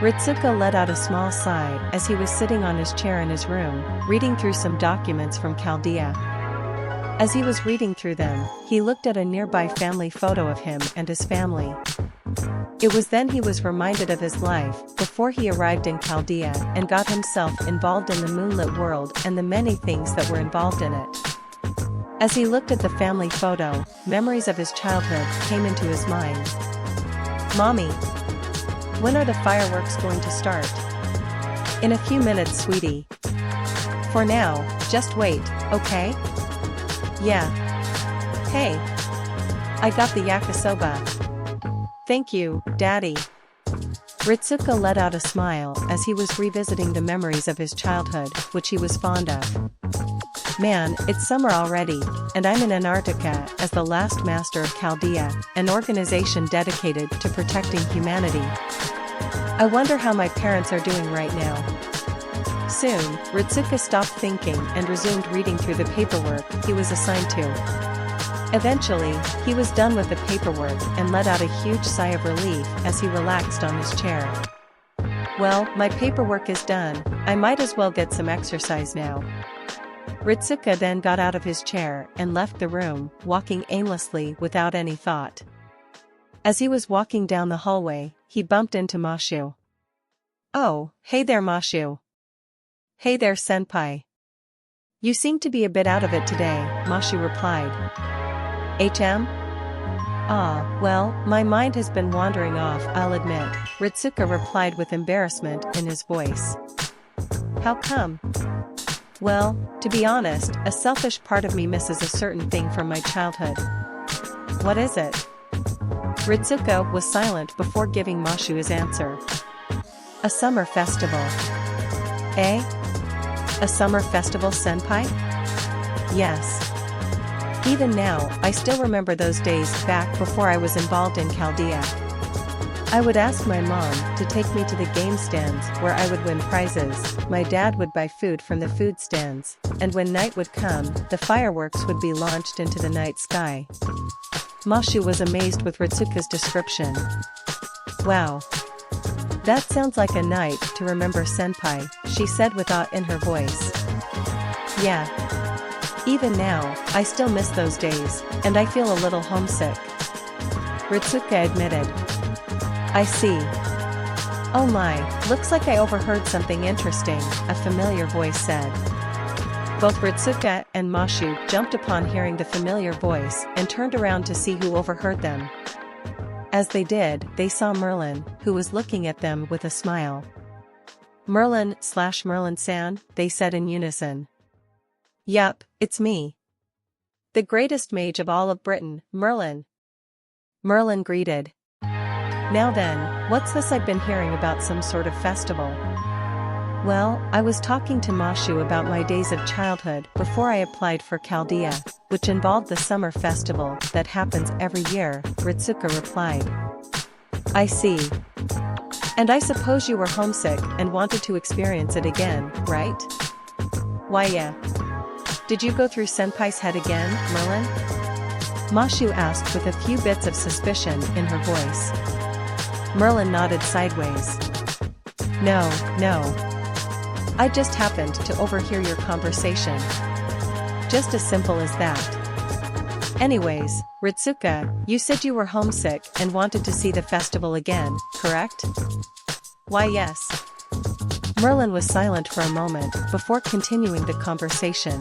Ritsuko let out a small sigh as he was sitting on his chair in his room, reading through some documents from Chaldea. As he was reading through them, he looked at a nearby family photo of him and his family. It was then he was reminded of his life before he arrived in Chaldea and got himself involved in the moonlit world and the many things that were involved in it. As he looked at the family photo, memories of his childhood came into his mind. "Mommy, when are the fireworks going to start?" "In a few minutes, sweetie. For now, just wait, okay?" "Yeah. Hey. I got the yakisoba." "Thank you, Daddy." Ritsuko let out a smile as he was revisiting the memories of his childhood, which he was fond of. "Man, it's summer already, and I'm in Antarctica as the last master of Chaldea, an organization dedicated to protecting humanity. I wonder how my parents are doing right now." Soon, Ritsuko stopped thinking and resumed reading through the paperwork he was assigned to. Eventually, he was done with the paperwork and let out a huge sigh of relief as he relaxed on his chair. "Well, my paperwork is done, I might as well get some exercise now." Ritsuko then got out of his chair and left the room, walking aimlessly without any thought. As he was walking down the hallway, he bumped into Mashu. "Oh, hey there, Mashu." "Hey there, senpai. You seem to be a bit out of it today," Mashu replied. "Ah, well, my mind has been wandering off, I'll admit," Ritsuko replied with embarrassment in his voice. "How come?" "Well, to be honest, a selfish part of me misses a certain thing from my childhood." "What is it?" Ritsuko was silent before giving Mashu his answer. "A summer festival." "Eh? A summer festival, senpai?" "Yes. Even now, I still remember those days back before I was involved in Chaldea. I would ask my mom to take me to the game stands where I would win prizes, my dad would buy food from the food stands, and when night would come, the fireworks would be launched into the night sky." Mashu was amazed with Ritsuko's description. "Wow. That sounds like a night to remember, senpai," she said with awe in her voice. "Yeah. Even now, I still miss those days, and I feel a little homesick," Ritsuko admitted. "I see. Oh my, looks like I overheard something interesting," a familiar voice said. Both Ritsuko and Mashu jumped upon hearing the familiar voice and turned around to see who overheard them. As they did, they saw Merlin, who was looking at them with a smile. "Merlin/Merlin-san," they said in unison. "Yup, it's me. The greatest mage of all of Britain, Merlin." Merlin greeted. "Now then, what's this I've been hearing about some sort of festival?" "Well, I was talking to Mashu about my days of childhood before I applied for Chaldea, which involved the summer festival that happens every year," Ritsuko replied. "I see. And I suppose you were homesick and wanted to experience it again, right?" "Why yeah. Did you go through senpai's head again, Merlin?" Mashu asked with a few bits of suspicion in her voice. Merlin nodded sideways. No. I just happened to overhear your conversation. Just as simple as that. Anyways, Ritsuko, you said you were homesick and wanted to see the festival again, correct?" "Why yes." Merlin was silent for a moment before continuing the conversation.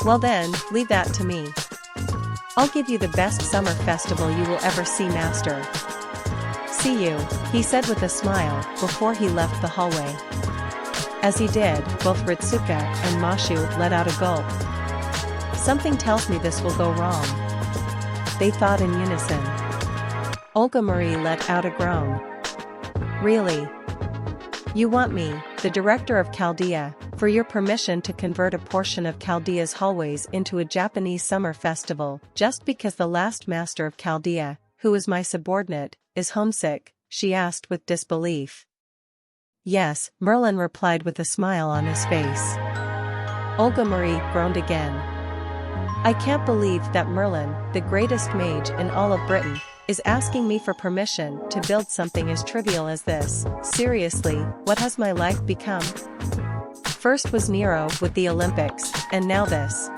"Well then, leave that to me. I'll give you the best summer festival you will ever see, master." "See you," he said with a smile before he left the hallway. As he did, both Ritsuko and Mashu let out a gulp. "Something tells me this will go wrong," they thought in unison. Olga Marie let out a groan. "Really? You want me, the director of Chaldea, for your permission to convert a portion of Chaldea's hallways into a Japanese summer festival, just because the last master of Chaldea, who is my subordinate, is homesick?" she asked with disbelief. "Yes," Merlin replied with a smile on his face. Olga Marie groaned again. "I can't believe that Merlin, the greatest mage in all of Britain, is asking me for permission to build something as trivial as this. Seriously, what has my life become? First was Nero with the Olympics, and now this.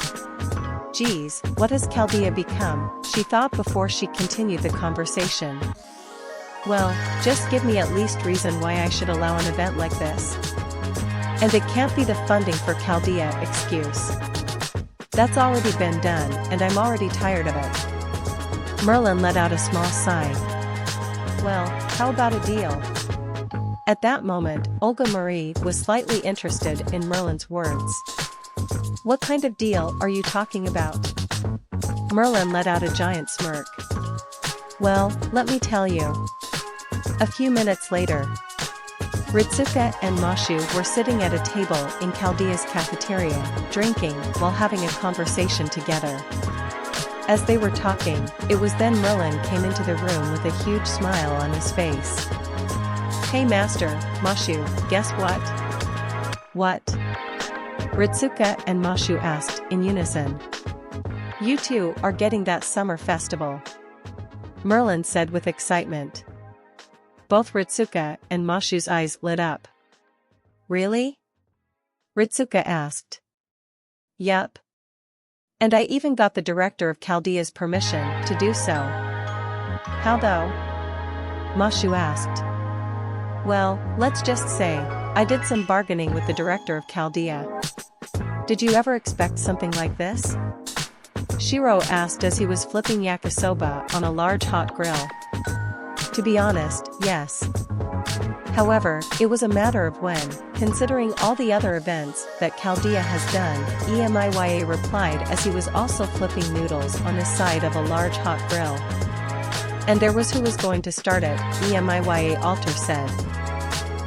Geez, what has Chaldea become? She thought before she continued the conversation. Well, just give me at least reason why I should allow an event like this. And it can't be the funding for Chaldea excuse. That's already been done, and I'm already tired of it. Merlin let out a small sigh. Well, how about a deal? At that moment, Olga Marie was slightly interested in Merlin's words. What kind of deal are you talking about? Merlin let out a giant smirk. Well, let me tell you. A few minutes later, Ritsuka and Mashu were sitting at a table in Chaldea's cafeteria, drinking while having a conversation together. As they were talking, it was then Merlin came into the room with a huge smile on his face. Hey Master, Mashu, guess what? What? Ritsuka and Mashu asked in unison. You two are getting that summer festival. Merlin said with excitement. Both Ritsuka and Mashu's eyes lit up. Really? Ritsuka asked. Yup. And I even got the director of Chaldea's permission to do so. How though? Mashu asked. Well, let's just say, I did some bargaining with the director of Chaldea. Did you ever expect something like this? Shirou asked as he was flipping yakisoba on a large hot grill. To be honest, yes. However, it was a matter of when, considering all the other events that Chaldea has done, Emiya replied as he was also flipping noodles on the side of a large hot grill. And there was who was going to start it, Emiya Alter said.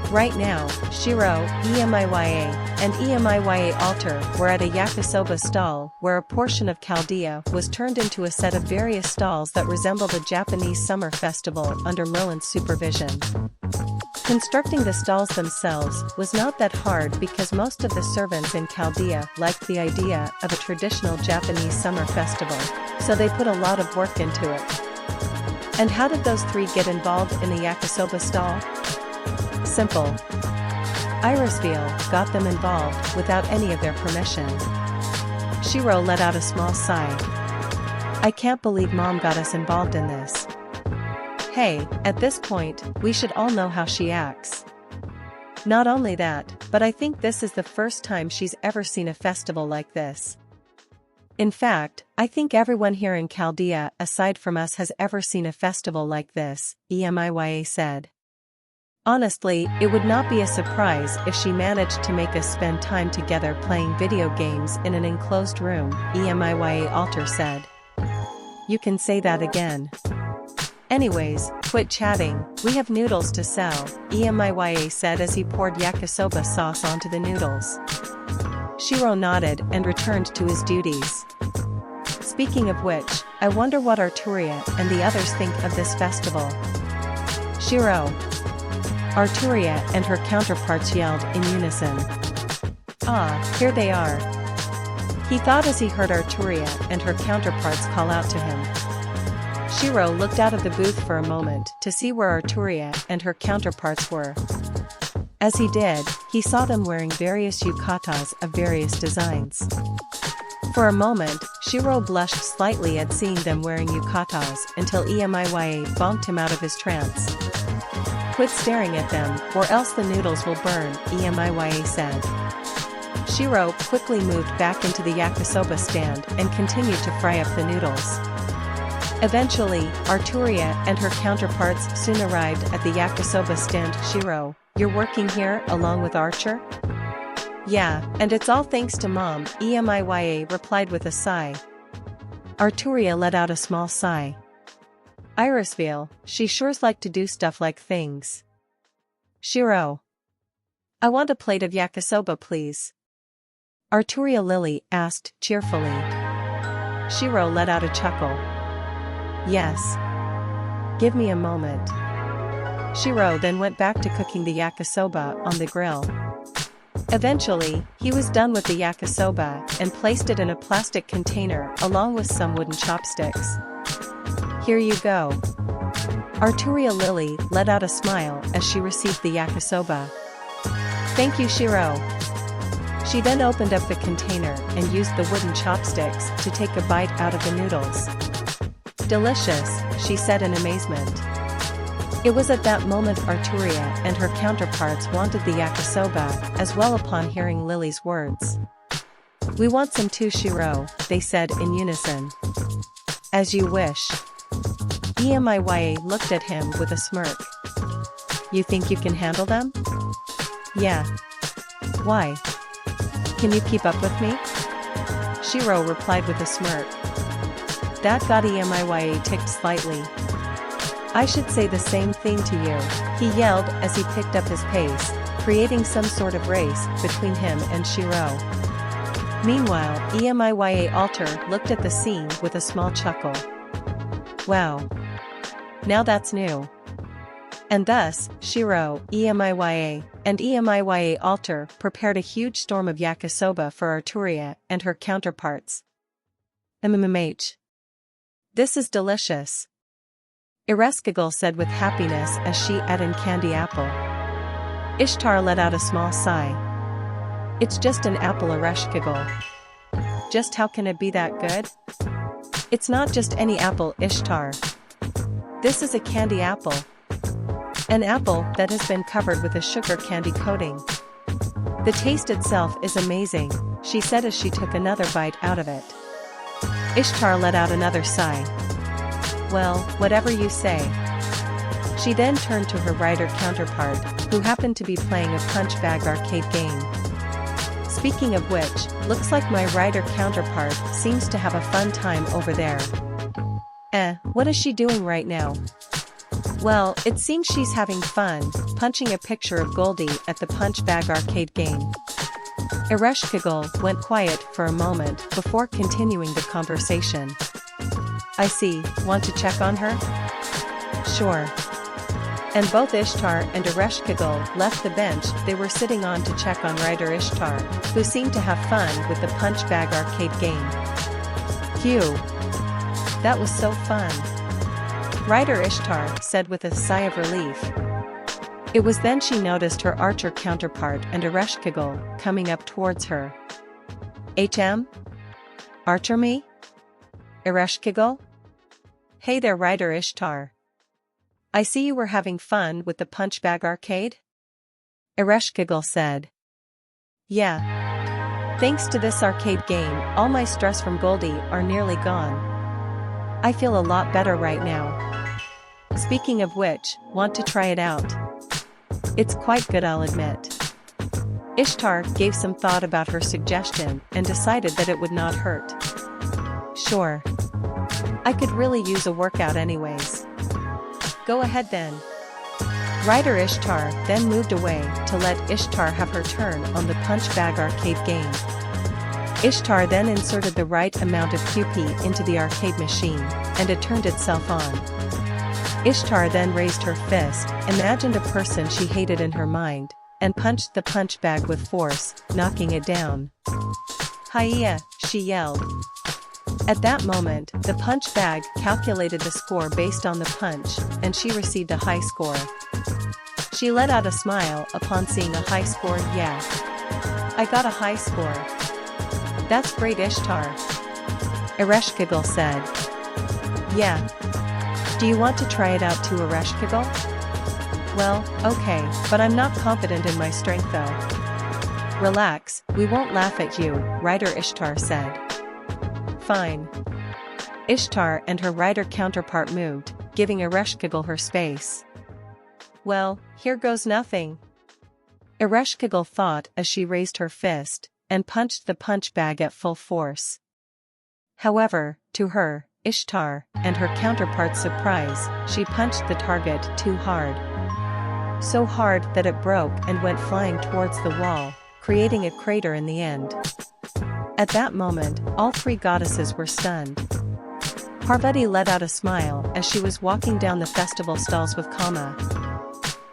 Right now, Shirou, Emiya, and Emiya Alter were at a yakisoba stall where a portion of Chaldea was turned into a set of various stalls that resembled a Japanese summer festival under Merlin's supervision. Constructing the stalls themselves was not that hard because most of the servants in Chaldea liked the idea of a traditional Japanese summer festival, so they put a lot of work into it. And how did those three get involved in the yakisoba stall? Simple. Irisville got them involved without any of their permission. Shirou let out a small sigh. I can't believe Mom got us involved in this. Hey, at this point, we should all know how she acts. Not only that, but I think this is the first time she's ever seen a festival like this. In fact, I think everyone here in Chaldea aside from us has ever seen a festival like this, Emiya said. Honestly, it would not be a surprise if she managed to make us spend time together playing video games in an enclosed room, Emiya Alter said. You can say that again. Anyways, quit chatting, we have noodles to sell, Emiya said as he poured yakisoba sauce onto the noodles. Shirou nodded and returned to his duties. Speaking of which, I wonder what Arturia and the others think of this festival. Shirou. Arturia and her counterparts yelled in unison. Ah, here they are. He thought as he heard Arturia and her counterparts call out to him. Shirou looked out of the booth for a moment to see where Arturia and her counterparts were. As he did, he saw them wearing various yukatas of various designs. For a moment, Shirou blushed slightly at seeing them wearing yukatas until Emiya bonked him out of his trance. Quit staring at them, or else the noodles will burn, Emiya said. Shirou quickly moved back into the yakisoba stand and continued to fry up the noodles. Eventually, Arturia and her counterparts soon arrived at the yakisoba stand. Shirou, you're working here along with Archer? Yeah, and it's all thanks to Mom, Emiya replied with a sigh. Arturia let out a small sigh. Irisville, she sure's like to do stuff like things. Shirou. I want a plate of yakisoba please. Arturia Lily asked cheerfully. Shirou let out a chuckle. Yes. Give me a moment. Shirou then went back to cooking the yakisoba on the grill. Eventually, he was done with the yakisoba and placed it in a plastic container along with some wooden chopsticks. Here you go. Arturia Lily let out a smile as she received the yakisoba. "Thank you, Shirou." She then opened up the container and used the wooden chopsticks to take a bite out of the noodles. "Delicious," she said in amazement. It was at that moment Arturia and her counterparts wanted the yakisoba as well upon hearing Lily's words. "We want some too, Shirou," they said in unison. "As you wish." Emiya looked at him with a smirk. "You think you can handle them?" "Yeah." "Why? Can you keep up with me?" Shirou replied with a smirk. That got Emiya ticked slightly. "I should say the same thing to you," he yelled as he picked up his pace, creating some sort of race between him and Shirou. Meanwhile, Emiya Alter looked at the scene with a small chuckle. "Wow. Now that's new." And thus, Shirou, Emiya, and Emiya Alter prepared a huge storm of yakisoba for Arturia and her counterparts. "MMH. This is delicious," Ereshkigal said with happiness as she ate in candy apple. Ishtar let out a small sigh. "It's just an apple, Ereshkigal. Just how can it be that good?" "It's not just any apple, Ishtar. This is a candy apple. An apple that has been covered with a sugar candy coating. The taste itself is amazing," she said as she took another bite out of it. Ishtar let out another sigh. "Well, whatever you say." She then turned to her writer counterpart, who happened to be playing a punch bag arcade game. "Speaking of which, looks like my writer counterpart seems to have a fun time over there." What is she doing right now?" "Well, it seems she's having fun, punching a picture of Goldie at the punch bag arcade game." Ereshkigal went quiet for a moment before continuing the conversation. "I see, want to check on her?" "Sure." And both Ishtar and Ereshkigal left the bench they were sitting on to check on writer Ishtar, who seemed to have fun with the punch bag arcade game. "Phew. That was so fun," writer Ishtar said with a sigh of relief. It was then she noticed her archer counterpart and Ereshkigal coming up towards her. Archer me? Ereshkigal? Hey there, writer Ishtar. I see you were having fun with the punch bag arcade?" Ereshkigal said. "Yeah. Thanks to this arcade game, all my stress from Goldie are nearly gone. I feel a lot better right now. Speaking of which, want to try it out? It's quite good, I'll admit." Ishtar gave some thought about her suggestion and decided that it would not hurt. "Sure. I could really use a workout anyways." "Go ahead then." Writer Ishtar then moved away to let Ishtar have her turn on the punch bag arcade game. Ishtar then inserted the right amount of QP into the arcade machine, and it turned itself on. Ishtar then raised her fist, imagined a person she hated in her mind, and punched the punch bag with force, knocking it down. "Hiya," she yelled. At that moment, the punch bag calculated the score based on the punch, and she received a high score. She let out a smile upon seeing a high score. "Yeah. I got a high score." "That's great, Ishtar," Ereshkigal said. "Yeah. Do you want to try it out too, Ereshkigal?" "Well, okay, but I'm not confident in my strength though." "Relax, we won't laugh at you," writer Ishtar said. "Fine." Ishtar and her writer counterpart moved, giving Ereshkigal her space. "Well, here goes nothing," Ereshkigal thought as she raised her fist and punched the punch bag at full force. However, to her, Ishtar, and her counterpart's surprise, she punched the target too hard. So hard that it broke and went flying towards the wall, creating a crater in the end. At that moment, all three goddesses were stunned. Parvati let out a smile as she was walking down the festival stalls with Kama.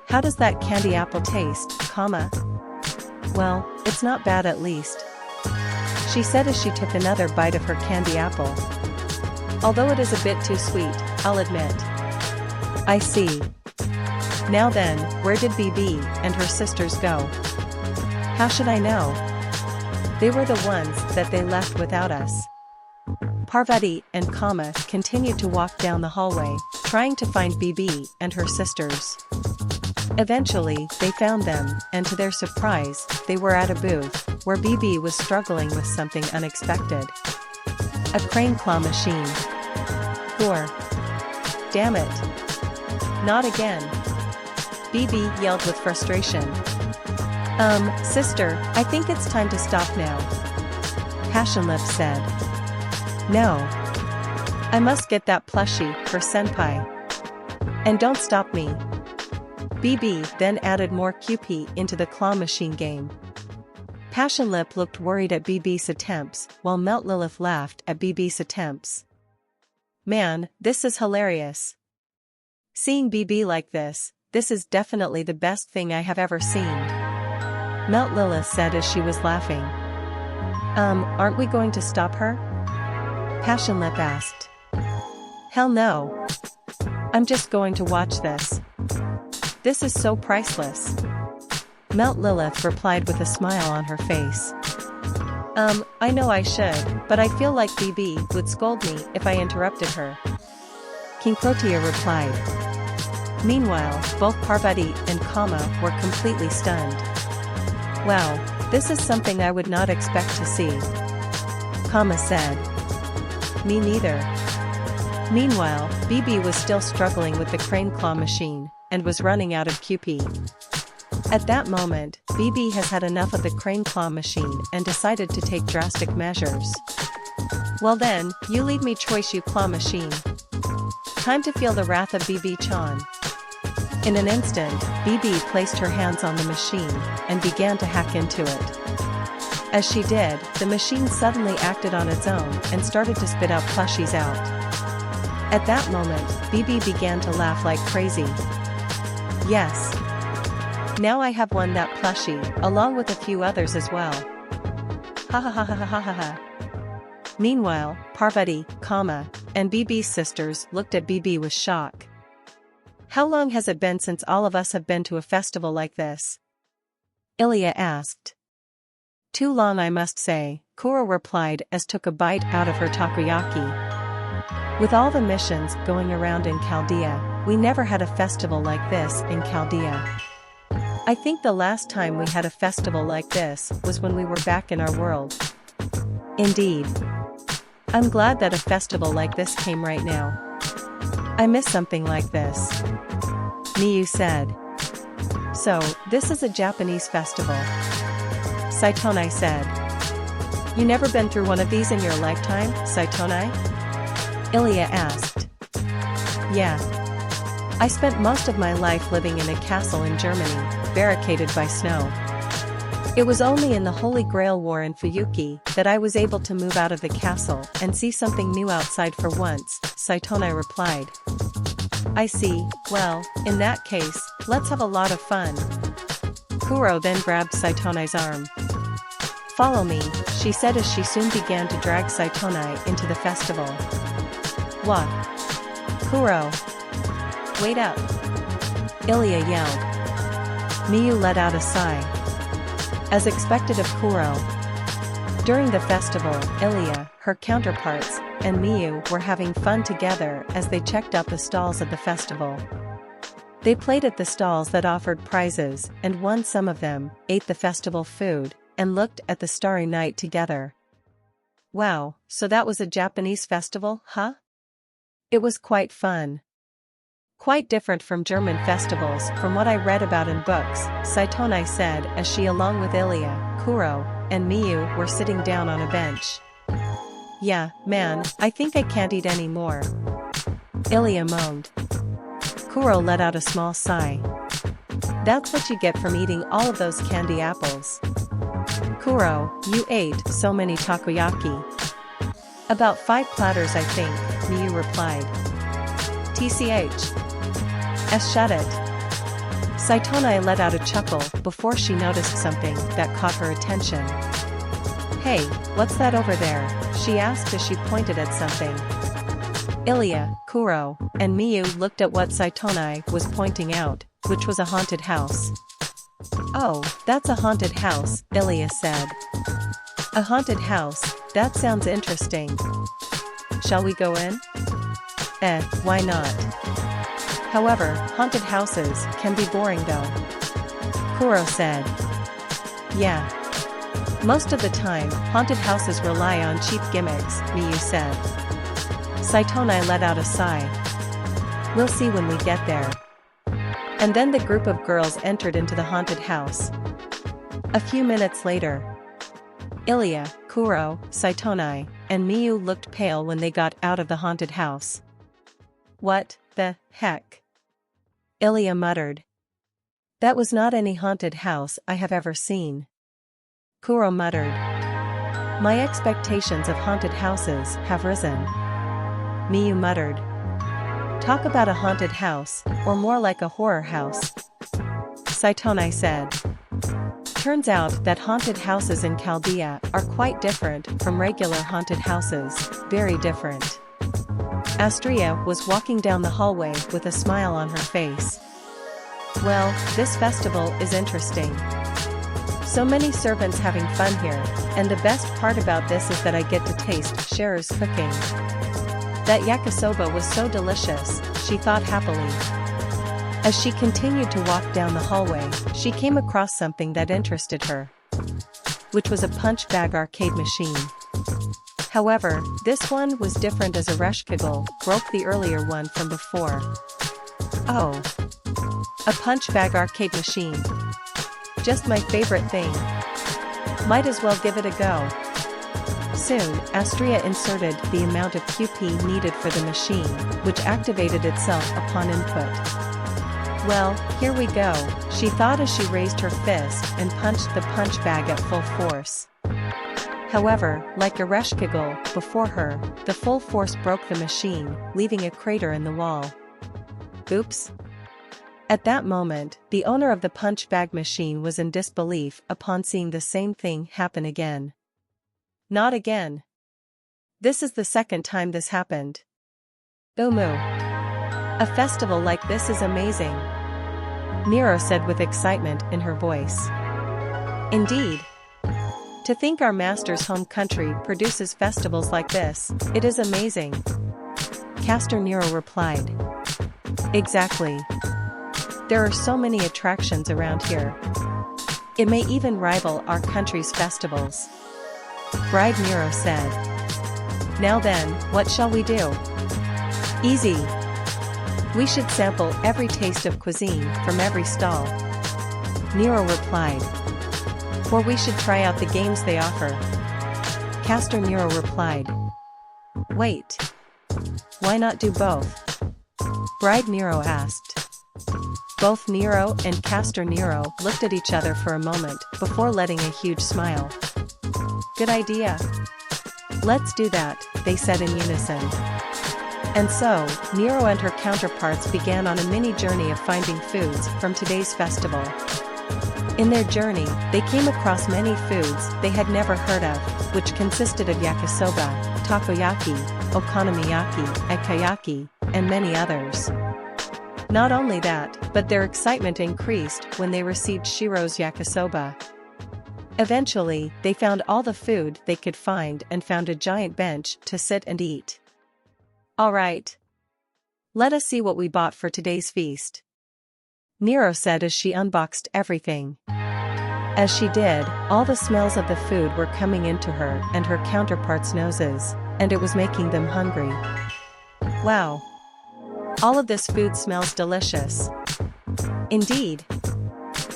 "How does that candy apple taste, Kama?" "Well, it's not bad at least," she said as she took another bite of her candy apple. "Although it is a bit too sweet, I'll admit." I see. Now then, where did BB and her sisters go? How should I know? They were the ones that they left without us. Parvati and Kama continued to walk down the hallway, trying to find BB and her sisters. Eventually, they found them, and to their surprise, they were at a booth, where BB was struggling with something unexpected. A crane claw machine. Gore. Damn it. Not again. BB yelled with frustration. Sister, I think it's time to stop now. Passionlip said. No. I must get that plushie for Senpai. And don't stop me. BB then added more QP into the claw machine game. Passionlip looked worried at BB's attempts, while Melt Lilith laughed at BB's attempts. Man, this is hilarious. Seeing BB like this is definitely the best thing I have ever seen. Melt Lilith said as she was laughing. Aren't we going to stop her? Passionlip asked. Hell no. I'm just going to watch this. This is so priceless. Melt Lilith replied with a smile on her face. I know I should, but I feel like BB would scold me if I interrupted her. King Protea replied. Meanwhile, both Parvati and Kama were completely stunned. Wow, this is something I would not expect to see. Kama said. Me neither. Meanwhile, BB was still struggling with the crane claw machine, and was running out of QP. At that moment, BB has had enough of the crane claw machine and decided to take drastic measures. Well then, you leave me choice you claw machine. Time to feel the wrath of BB-chan. In an instant, BB placed her hands on the machine, and began to hack into it. As she did, the machine suddenly acted on its own and started to spit out plushies out. At that moment, BB began to laugh like crazy. Yes. Now I have won that plushie, along with a few others as well. Ha ha ha ha ha ha ha. Meanwhile, Parvati, Kama, and BB's sisters looked at BB with shock. How long has it been since all of us have been to a festival like this? Emiya asked. Too long I must say, Kuro replied as took a bite out of her takoyaki. With all the missions going around in Chaldea, we never had a festival like this in Chaldea. I think the last time we had a festival like this was when we were back in our world. Indeed. I'm glad that a festival like this came right now. I miss something like this. Miyu said. So, this is a Japanese festival. Saitonai said. You never been through one of these in your lifetime, Saitonai? Emiya asked. Yeah. I spent most of my life living in a castle in Germany, barricaded by snow. It was only in the Holy Grail War in Fuyuki that I was able to move out of the castle and see something new outside for once, Saitonai replied. I see, well, in that case, let's have a lot of fun. Kuro then grabbed Saitonai's arm. Follow me, she said as she soon began to drag Saitonai into the festival. What? Kuro. Wait up. Emiya yelled. Miyu let out a sigh. As expected of Kuro. During the festival, Emiya, her counterparts, and Miyu were having fun together as they checked out the stalls at the festival. They played at the stalls that offered prizes and won some of them, ate the festival food, and looked at the starry night together. Wow, so that was a Japanese festival, huh? It was quite fun. Quite different from German festivals from what I read about in books, Saitonai said as she along with Emiya, Kuro, and Miyu were sitting down on a bench. Yeah, man, I think I can't eat any more. Emiya moaned. Kuro let out a small sigh. That's what you get from eating all of those candy apples. Kuro, you ate so many takoyaki. About 5 platters I think, Miyu replied. TCH. Shut it. Saitonai let out a chuckle before she noticed something that caught her attention. Hey, what's that over there? She asked as she pointed at something. Emiya, Kuro, and Miyu looked at what Saitonai was pointing out, which was a haunted house. "Oh, that's a haunted house," Emiya said. "A haunted house, that sounds interesting. Shall we go in?" Why not? However, haunted houses can be boring though. Kuro said. "Yeah. Most of the time, haunted houses rely on cheap gimmicks," Miyu said. Saitonai let out a sigh. "We'll see when we get there." And then the group of girls entered into the haunted house. A few minutes later, Emiya, Kuro, Saitonai, and Miyu looked pale when they got out of the haunted house. "What the heck?" Emiya muttered. "That was not any haunted house I have ever seen." Kuro muttered. "My expectations of haunted houses have risen." Miyu muttered. "Talk about a haunted house, or more like a horror house." Saitonai said. "Turns out that haunted houses in Chaldea are quite different from regular haunted houses, very different." Astria was walking down the hallway with a smile on her face. "Well, this festival is interesting. So many servants having fun here, and the best part about this is that I get to taste Shirou's cooking. That yakisoba was so delicious," she thought happily. As she continued to walk down the hallway, she came across something that interested her, which was a punch bag arcade machine. However, this one was different as a reshkigel broke the earlier one from before. "Oh. A punch bag arcade machine. Just my favorite thing. Might as well give it a go." Soon, Astria inserted the amount of QP needed for the machine, which activated itself upon input. "Well, here we go," she thought as she raised her fist and punched the punch bag at full force. However, like a reshkigel before her, the full force broke the machine, leaving a crater in the wall. Oops. At that moment, the owner of the punch bag machine was in disbelief upon seeing the same thing happen again. "Not again. This is the second time this happened. Umu. A festival like this is amazing," Nero said with excitement in her voice. "Indeed. To think our master's home country produces festivals like this, it is amazing," Caster Nero replied. "Exactly. There are so many attractions around here. It may even rival our country's festivals," Bride Nero said. "Now then, what shall we do?" "Easy. We should sample every taste of cuisine from every stall," Nero replied. "Or we should try out the games they offer," Caster Nero replied. "Wait. Why not do both?" Bride Nero asked. Both Nero and Caster Nero looked at each other for a moment before letting a huge smile. "Good idea. Let's do that," they said in unison. And so, Nero and her counterparts began on a mini journey of finding foods from today's festival. In their journey, they came across many foods they had never heard of, which consisted of yakisoba, takoyaki, okonomiyaki, ikayaki, and many others. Not only that, but their excitement increased when they received Shirou's yakisoba. Eventually, they found all the food they could find and found a giant bench to sit and eat. "All right. Let us see what we bought for today's feast," Nero said as she unboxed everything. As she did, all the smells of the food were coming into her and her counterparts' noses, and it was making them hungry. "Wow. All of this food smells delicious." "Indeed.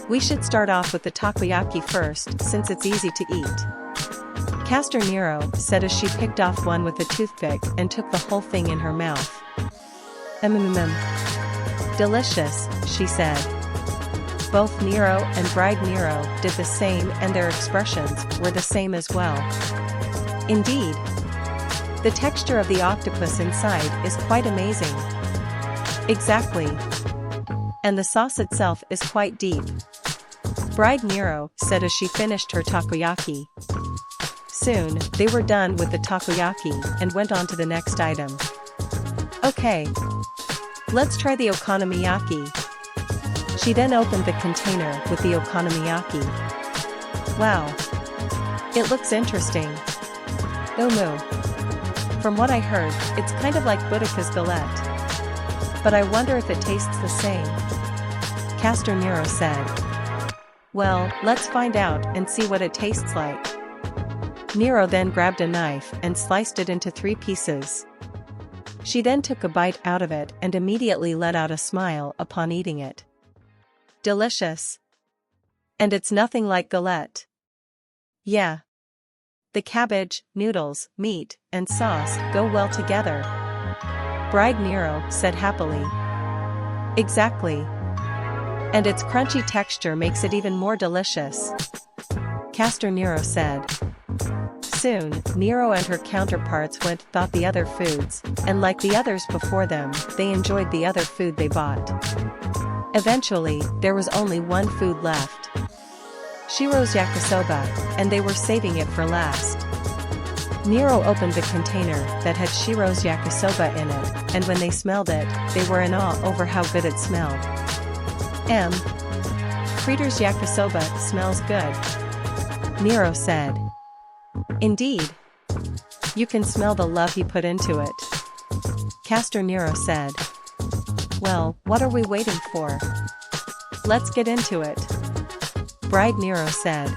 We should start off with the takoyaki first since it's easy to eat," Caster Nero said as she picked off one with a toothpick and took the whole thing in her mouth. Delicious," she said. Both Nero and Bride Nero did the same and their expressions were the same as well. Indeed. The texture of the octopus inside is quite amazing. Exactly. And the sauce itself is quite deep, Bride Nero said as she finished her takoyaki. Soon, they were done with the takoyaki and went on to the next item. Okay. Let's try the okonomiyaki. She then opened the container with the okonomiyaki. Wow. It looks interesting. Moo. From what I heard, it's kind of like Boudica's galette. But I wonder if it tastes the same. Castor Nero said. Well, let's find out and see what it tastes like. Nero then grabbed a knife and sliced it into 3 pieces. She then took a bite out of it and immediately let out a smile upon eating it. Delicious. And it's nothing like galette. Yeah. The cabbage, noodles, meat, and sauce go well together. Bride Nero said happily. Exactly. And its crunchy texture makes it even more delicious. Castor Nero said. Soon, Nero and her counterparts went thought the other foods, and like the others before them, they enjoyed the other food they bought. Eventually, there was only one food left. Shirou's yakisoba, and they were saving it for last. Nero opened the container that had Shirou's yakisoba in it, and when they smelled it, they were in awe over how good it smelled. Frieder's yakisoba smells good, Nero said. Indeed. You can smell the love he put into it. Castor Nero said. Well, what are we waiting for? Let's get into it. Bride Nero said.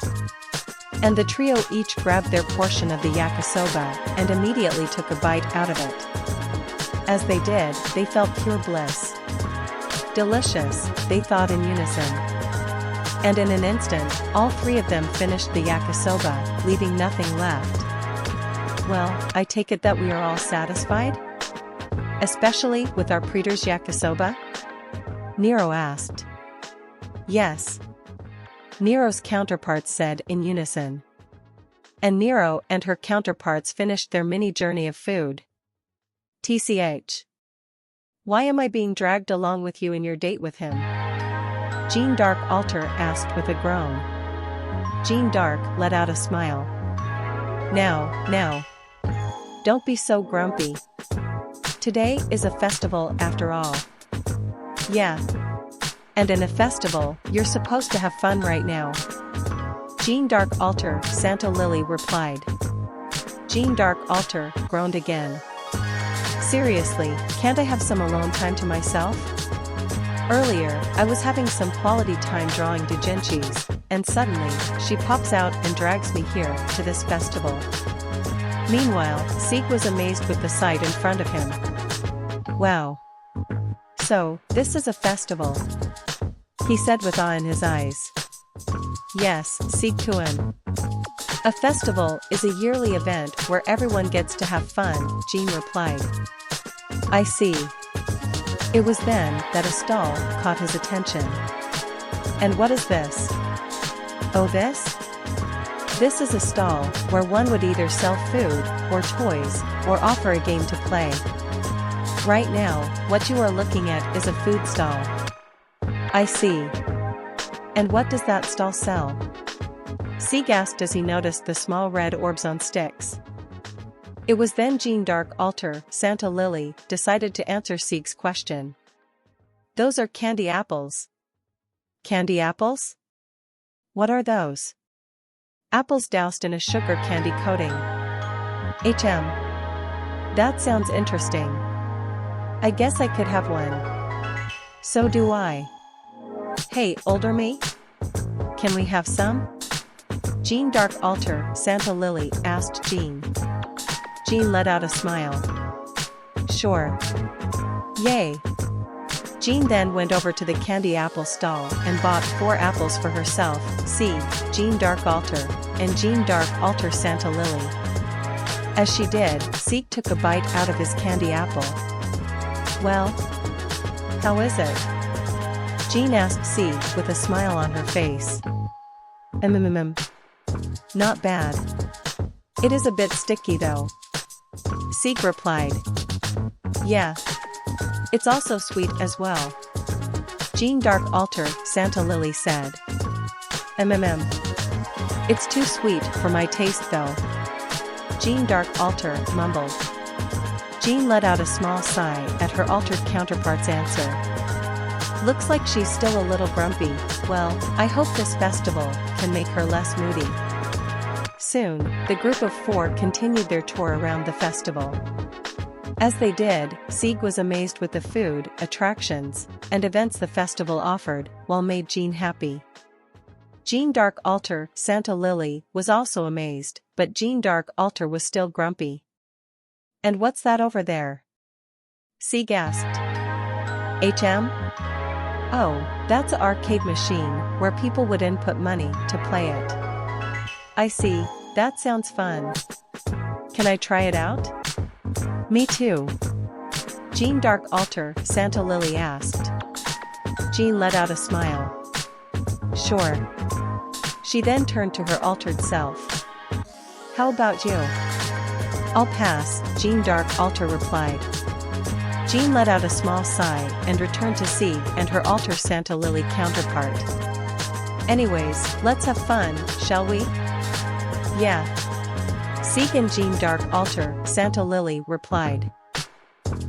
And the trio each grabbed their portion of the yakisoba and immediately took a bite out of it. As they did, they felt pure bliss. Delicious, they thought in unison. And in an instant, all 3 of them finished the yakisoba, leaving nothing left. Well, I take it that we are all satisfied? Especially with our Frieder's yakisoba? Nero asked. Yes. Nero's counterparts said in unison. And Nero and her counterparts finished their mini journey of food. TCH. Why am I being dragged along with you in your date with him? Jeanne d'Arc Alter asked with a groan. Jeanne d'Arc let out a smile. Now. Don't be so grumpy. Today is a festival after all. Yeah. And in a festival, you're supposed to have fun right now. Jeanne d'Arc Alter, Santa Lily replied. Jeanne d'Arc Alter groaned again. Seriously, can't I have some alone time to myself? Earlier, I was having some quality time drawing doujinshis, and suddenly, she pops out and drags me here to this festival. Meanwhile, Sieg was amazed with the sight in front of him. Wow. So, this is a festival? He said with awe in his eyes. Yes, Sieg-kun. A festival is a yearly event where everyone gets to have fun, Jeanne replied. I see. It was then that a stall caught his attention. And what is this? Oh, this? This is a stall where one would either sell food, or toys, or offer a game to play. Right now, what you are looking at is a food stall. I see. And what does that stall sell? Sieg asked as he noticed the small red orbs on sticks. It was then Jeanne d'Arc Alter, Santa Lily, decided to answer Sieg's question. Those are candy apples. Candy apples? What are those? Apples doused in a sugar candy coating. That sounds interesting. I guess I could have one. So do I. Hey, older me? Can we have some? Jeanne d'Arc Alter, Santa Lily, asked Jeanne. Jeanne let out a smile. Sure. Yay. Jeanne then went over to the candy apple stall and bought 4 apples for herself, Sieg, Jeanne d'Arc Alter, and Jeanne d'Arc Alter Santa Lily. As she did, Sieg took a bite out of his candy apple. Well, how is it? Jeanne asked Sieg with a smile on her face. Not bad. It is a bit sticky though. Sieg replied. Yeah. It's also sweet as well. Jeanne d'Arc Alter, Santa Lily said. It's too sweet for my taste though. Jeanne d'Arc Alter mumbled. Jean let out a small sigh at her altered counterpart's answer. Looks like she's still a little grumpy. Well, I hope this festival can make her less moody. Soon, the group of 4 continued their tour around the festival. As they did, Sieg was amazed with the food, attractions, and events the festival offered, while made Jean happy. Jean Dark Alter, Santa Lily, was also amazed, but Jean Dark Alter was still grumpy. And what's that over there? Sieg asked. HM? Oh, that's an arcade machine, where people would input money to play it. I see, that sounds fun. Can I try it out? Me too. Jean Dark Alter, Santa Lily asked. Jean let out a smile. Sure. She then turned to her altered self. How about you? I'll pass, Jean Dark Alter replied. Jean let out a small sigh and returned to Sieg and her altered Santa Lily counterpart. Anyways, let's have fun, shall we? Yeah. Sieg and Jean Dark Alter, Santa Lily replied.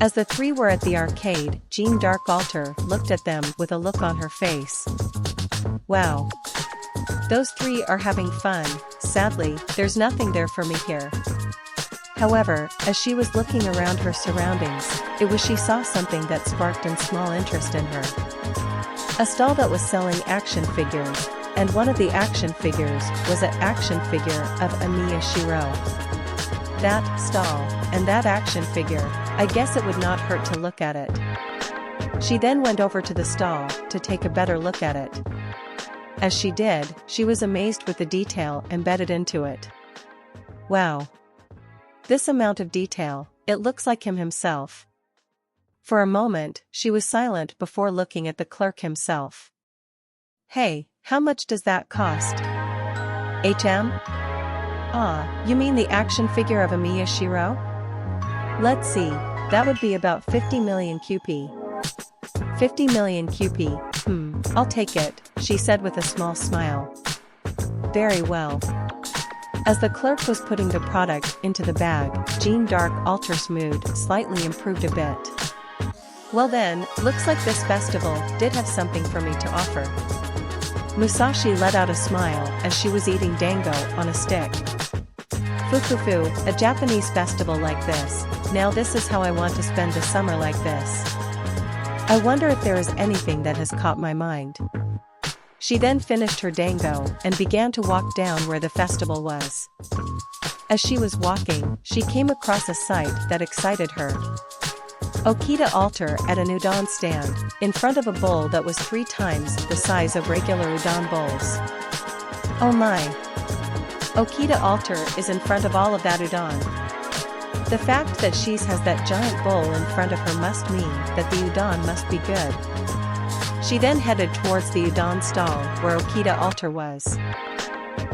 As the 3 were at the arcade, Jean Dark Alter looked at them with a look on her face. Wow. Those 3 are having fun. Sadly, there's nothing there for me here. However, as she was looking around her surroundings, she saw something that sparked a small interest in her. A stall that was selling action figures, and one of the action figures was an action figure of Emiya Shirou. That stall, and that action figure, I guess it would not hurt to look at it. She then went over to the stall to take a better look at it. As she did, she was amazed with the detail embedded into it. Wow! This amount of detail, it looks like him himself. For a moment, she was silent before looking at the clerk himself. Hey, how much does that cost? HM? Ah, you mean the action figure of Emiya Shirou? Let's see, that would be about 50 million QP. 50 million QP, I'll take it, she said with a small smile. Very well. As the clerk was putting the product into the bag, Jean Dark Alter's mood slightly improved a bit. Well then, looks like this festival did have something for me to offer. Musashi let out a smile as she was eating dango on a stick. Fufufu, a Japanese festival like this, now this is how I want to spend the summer like this. I wonder if there is anything that has caught my mind. She then finished her dango and began to walk down where the festival was. As she was walking, she came across a sight that excited her. Okita Alter at an udon stand, in front of a bowl that was 3 times the size of regular udon bowls. Oh my! Okita Alter is in front of all of that udon. The fact that she has that giant bowl in front of her must mean that the udon must be good. She then headed towards the udon stall where Okita Alter was.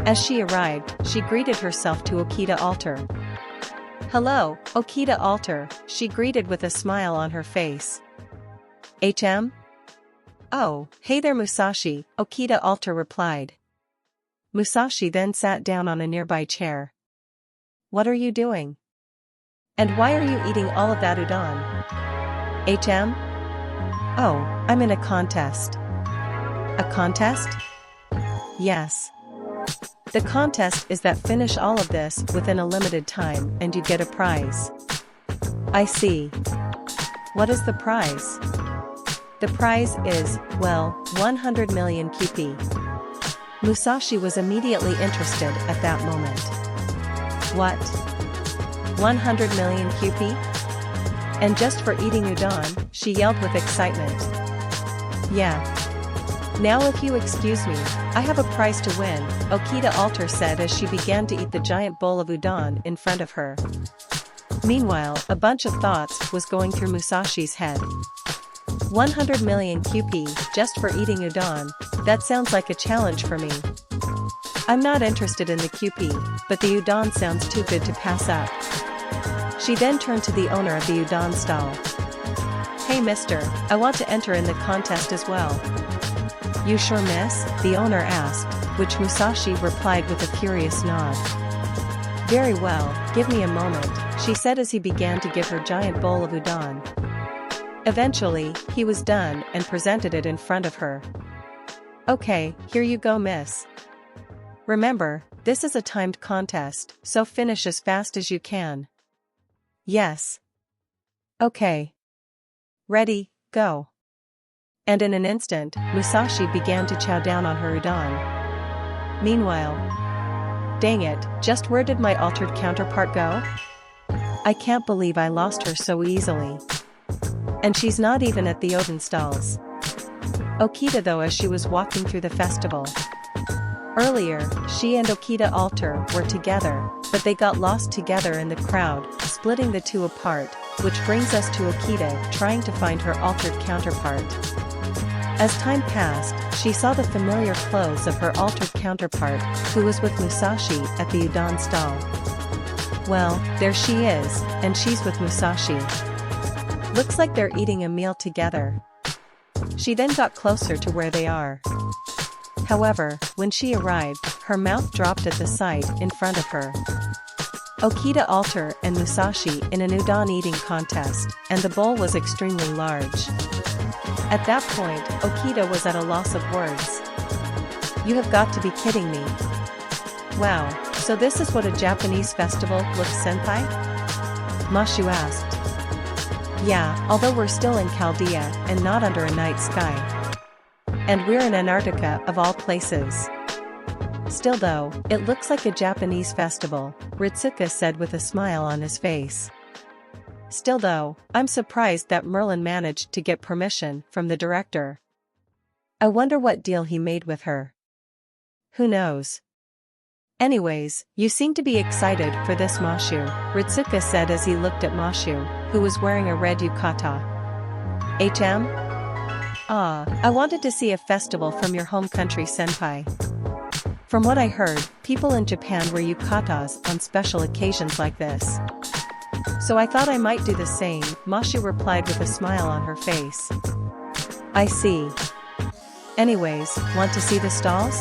As she arrived, she greeted herself to Okita Alter. Hello, Okita Alter, she greeted with a smile on her face. HM? Oh, hey there Musashi, Okita Alter replied. Musashi then sat down on a nearby chair. What are you doing? And why are you eating all of that udon? HM? Oh, I'm in a contest. A contest? Yes. The contest is that finish all of this within a limited time and you get a prize. I see. What is the prize? The prize is, well, 100 million QP. Musashi was immediately interested at that moment. What? 100 million QP? And just for eating udon, she yelled with excitement. Yeah. Now if you excuse me, I have a prize to win, Okita Alter said as she began to eat the giant bowl of udon in front of her. Meanwhile, a bunch of thoughts was going through Musashi's head. 100 million QP, just for eating udon, that sounds like a challenge for me. I'm not interested in the QP, but the udon sounds too good to pass up. She then turned to the owner of the udon stall. Hey mister, I want to enter in the contest as well. You sure miss? The owner asked, which Musashi replied with a furious nod. Very well, give me a moment, she said as he began to give her giant bowl of udon. Eventually, he was done and presented it in front of her. Okay, here you go, miss. Remember, this is a timed contest, so finish as fast as you can. Yes. Okay. Ready, go. And in an instant, Musashi began to chow down on her udon. Meanwhile, dang it, just where did my altered counterpart go? I can't believe I lost her so easily. And she's not even at the Odin stalls. Okita though, as she was walking through the festival. Earlier, she and Okita Alter were together, but they got lost together in the crowd, splitting the two apart, which brings us to Okita trying to find her altered counterpart. As time passed, she saw the familiar clothes of her altered counterpart, who was with Musashi at the udon stall. Well, there she is, and she's with Musashi. Looks like they're eating a meal together. She then got closer to where they are. However, when she arrived, her mouth dropped at the sight in front of her. Okita Alter and Musashi in an udon eating contest, and the bowl was extremely large. At that point, Okita was at a loss of words. You have got to be kidding me. Wow, so this is what a Japanese festival looks, senpai? Mashu asked. Yeah, although we're still in Chaldea and not under a night sky. And we're in Antarctica of all places. Still though, it looks like a Japanese festival, Ritsuka said with a smile on his face. Still though, I'm surprised that Merlin managed to get permission from the director. I wonder what deal he made with her. Who knows? Anyways, you seem to be excited for this, Mashu, Ritsuka said as he looked at Mashu, who was wearing a red yukata. I wanted to see a festival from your home country, senpai. From what I heard, people in Japan wear yukatas on special occasions like this. So I thought I might do the same, Mashu replied with a smile on her face. I see. Anyways, want to see the stalls?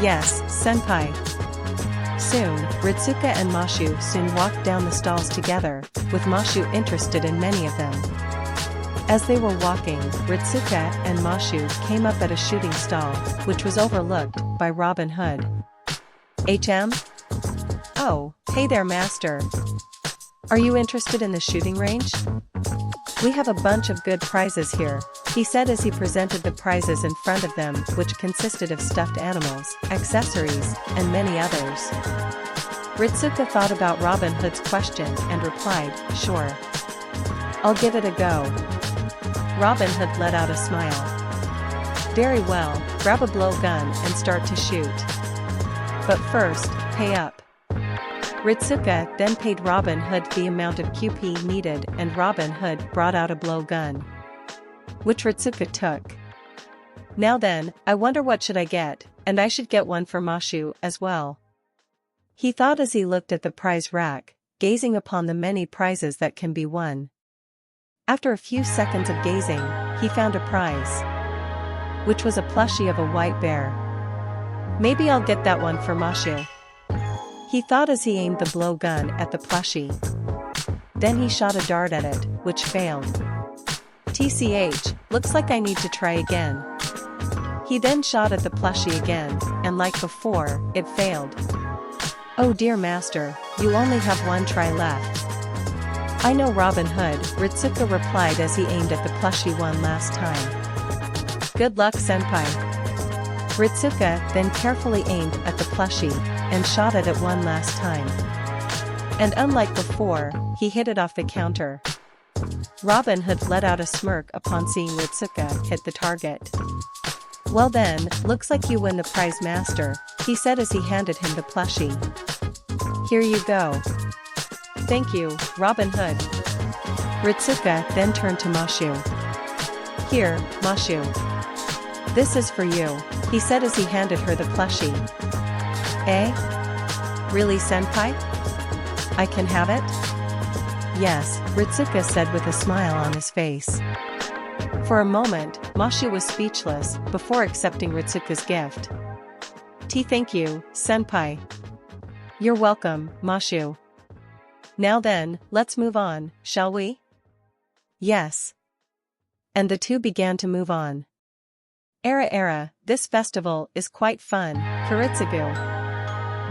Yes, senpai. Soon, Ritsuka and Mashu soon walked down the stalls together, with Mashu interested in many of them. As they were walking, Ritsuka and Mashu came up at a shooting stall, which was overlooked by Robin Hood. Oh, hey there, master. Are you interested in the shooting range? We have a bunch of good prizes here, he said as he presented the prizes in front of them, which consisted of stuffed animals, accessories, and many others. Ritsuka thought about Robin Hood's question and replied, sure. I'll give it a go. Robin Hood let out a smile. Very well, grab a blowgun and start to shoot. But first, pay up. Ritsuka then paid Robin Hood the amount of QP needed and Robin Hood brought out a blowgun, which Ritsuka took. Now then, I wonder what should I get, and I should get one for Mashu as well. He thought as he looked at the prize rack, gazing upon the many prizes that can be won. After a few seconds of gazing, he found a prize, which was a plushie of a white bear. Maybe I'll get that one for Mashu. He thought as he aimed the blowgun at the plushie. Then he shot a dart at it, which failed. TCH, looks like I need to try again. He then shot at the plushie again, and like before, it failed. Oh dear master, you only have one try left. I know Robin Hood, Ritsuka replied as he aimed at the plushie one last time. Good luck, senpai. Ritsuka then carefully aimed at the plushie, and shot at it one last time. And unlike before, he hit it off the counter. Robin Hood let out a smirk upon seeing Ritsuka hit the target. Well then, looks like you win the prize, master, he said as he handed him the plushie. Here you go. Thank you, Robin Hood. Ritsuka then turned to Mashu. Here, Mashu. This is for you, he said as he handed her the plushie. Eh? Really, senpai? I can have it? Yes, Ritsuka said with a smile on his face. For a moment, Mashu was speechless before accepting Ritsuka's gift. Thank you, senpai. You're welcome, Mashu. Now then, let's move on, shall we? Yes. And the two began to move on. Era, this festival is quite fun, Kuritsugu.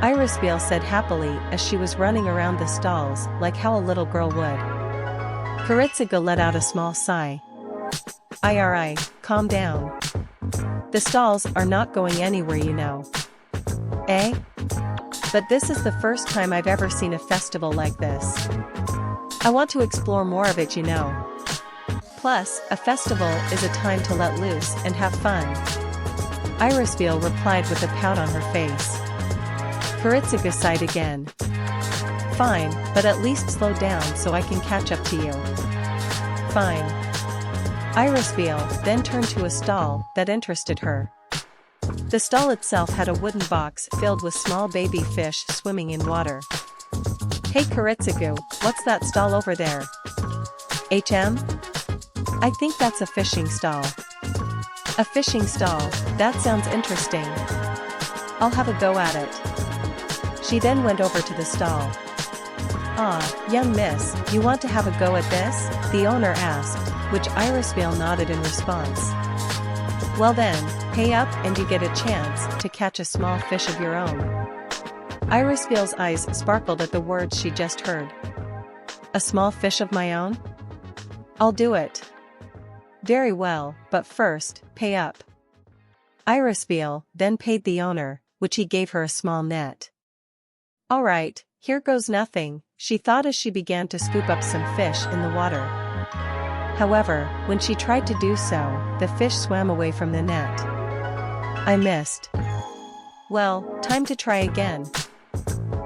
Irisbeal said happily as she was running around the stalls like how a little girl would. Kuritsugu let out a small sigh. Iri, calm down. The stalls are not going anywhere, you know. Eh? But this is the first time I've ever seen a festival like this. I want to explore more of it, you know. Plus, a festival is a time to let loose and have fun. Irisbeal replied with a pout on her face. Kuritsugu sighed again. Fine, but at least slow down so I can catch up to you. Fine. Irisbeal then turned to a stall that interested her. The stall itself had a wooden box filled with small baby fish swimming in water. Hey Kuritsugu, what's that stall over there? I think that's a fishing stall. A fishing stall, that sounds interesting. I'll have a go at it. She then went over to the stall. Ah, young miss, you want to have a go at this? The owner asked, which Irisbeal nodded in response. Well then, pay up and you get a chance to catch a small fish of your own. Irisbeal's eyes sparkled at the words she just heard. A small fish of my own? I'll do it. Very well, but first, pay up. Irisbeal then paid the owner, which he gave her a small net. All right, here goes nothing, she thought as she began to scoop up some fish in the water. However, when she tried to do so, the fish swam away from the net. I missed. Well, time to try again.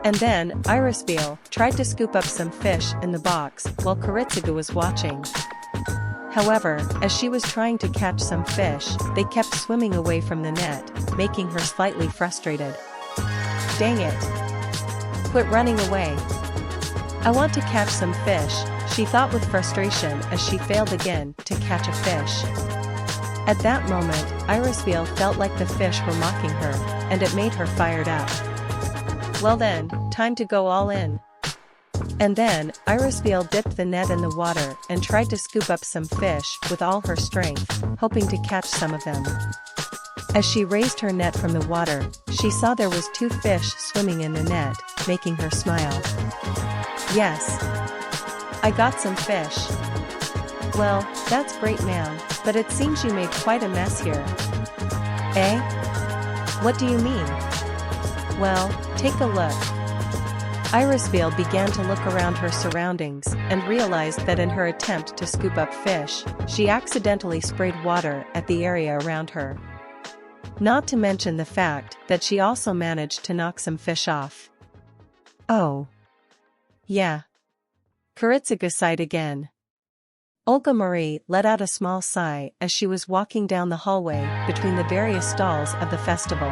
And then, Irisbeal tried to scoop up some fish in the box while Kuritsugu was watching. However, as she was trying to catch some fish, they kept swimming away from the net, making her slightly frustrated. Dang it. Quit running away. I want to catch some fish, she thought with frustration as she failed again to catch a fish. At that moment, Irisbeal felt like the fish were mocking her, and it made her fired up. Well then, time to go all in. And then, Irisbeal dipped the net in the water and tried to scoop up some fish with all her strength, hoping to catch some of them. As she raised her net from the water, she saw there was 2 fish swimming in the net, making her smile. Yes. I got some fish. Well, that's great now, but it seems you made quite a mess here. Eh? What do you mean? Well, take a look. Irisbeal began to look around her surroundings and realized that in her attempt to scoop up fish, she accidentally sprayed water at the area around her. Not to mention the fact that she also managed to knock some fish off. Oh. Yeah. Kuritsugu sighed again. Olga Marie let out a small sigh as she was walking down the hallway between the various stalls of the festival.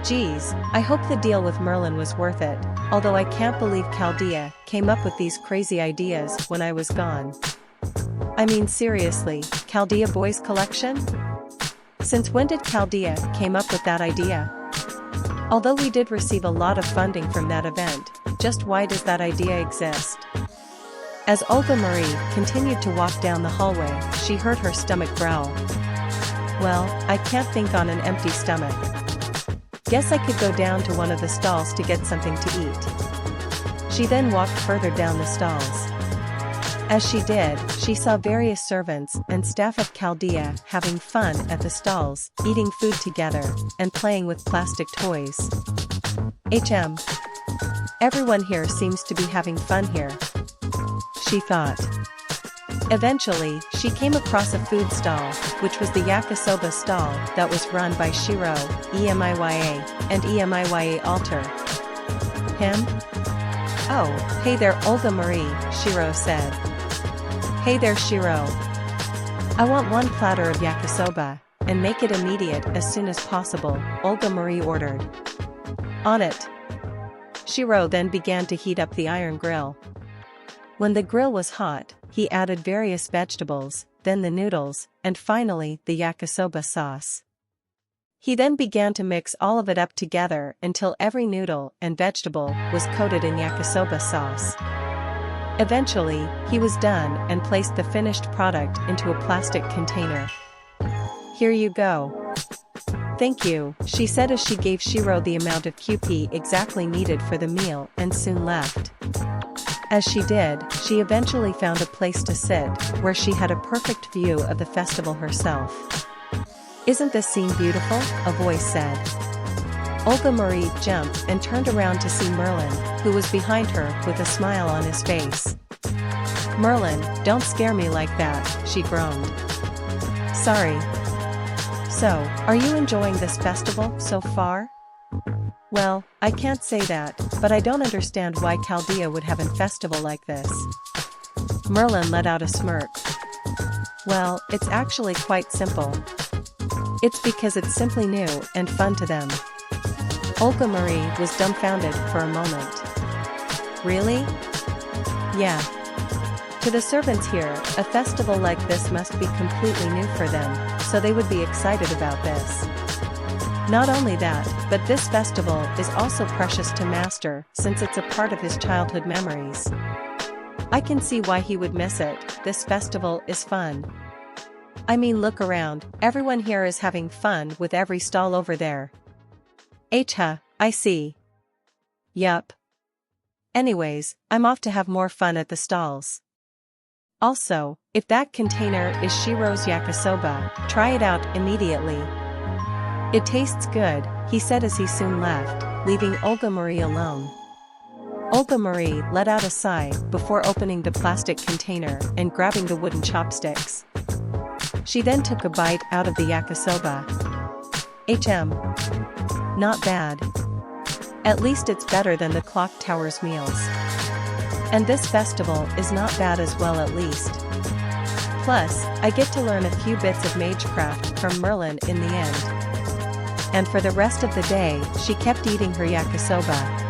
Geez, I hope the deal with Merlin was worth it, although I can't believe Chaldea came up with these crazy ideas when I was gone. I mean seriously, Chaldea Boys Collection? Since when did Chaldea came up with that idea? Although we did receive a lot of funding from that event, just why does that idea exist? As Olga Marie continued to walk down the hallway, she heard her stomach growl. Well, I can't think on an empty stomach. Guess I could go down to one of the stalls to get something to eat. She then walked further down the stalls. As she did, she saw various servants and staff of Chaldea having fun at the stalls, eating food together, and playing with plastic toys. Everyone here seems to be having fun here, she thought. Eventually, she came across a food stall, which was the yakisoba stall that was run by Shirou, Emiya, and Emiya Alter. Him? Oh, hey there Olga Marie, Shirou said. Hey there Shirou. I want 1 platter of yakisoba, and make it immediate as soon as possible, Olga Marie ordered. On it. Shirou then began to heat up the iron grill. When the grill was hot, he added various vegetables, then the noodles, and finally the yakisoba sauce. He then began to mix all of it up together until every noodle and vegetable was coated in yakisoba sauce. Eventually, he was done and placed the finished product into a plastic container. "Here you go." "Thank you," she said as she gave Shirou the amount of QP exactly needed for the meal and soon left. As she did, she eventually found a place to sit, where she had a perfect view of the festival herself. "Isn't this scene beautiful?" a voice said. Olga Marie jumped and turned around to see Merlin, who was behind her with a smile on his face. "Merlin, don't scare me like that," she groaned. "Sorry." "So, are you enjoying this festival so far?" "Well, I can't say that, but I don't understand why Chaldea would have a festival like this." Merlin let out a smirk. "Well, it's actually quite simple. It's because it's simply new and fun to them." Olga Marie was dumbfounded for a moment. "Really?" "Yeah. To the servants here, a festival like this must be completely new for them, so they would be excited about this. Not only that, but this festival is also precious to Master since it's a part of his childhood memories. I can see why he would miss it. This festival is fun. I mean, look around, everyone here is having fun with every stall over there." I see. Yup. Anyways, I'm off to have more fun at the stalls. Also, if that container is Shirou's yakisoba, try it out immediately. "It tastes good," he said as he soon left, leaving Olga Marie alone. Olga Marie let out a sigh before opening the plastic container and grabbing the wooden chopsticks. She then took a bite out of the yakisoba. Not bad. At least it's better than the clock tower's meals. And this festival is not bad as well, at least. Plus, I get to learn a few bits of magecraft from Merlin in the end." And for the rest of the day, she kept eating her yakisoba,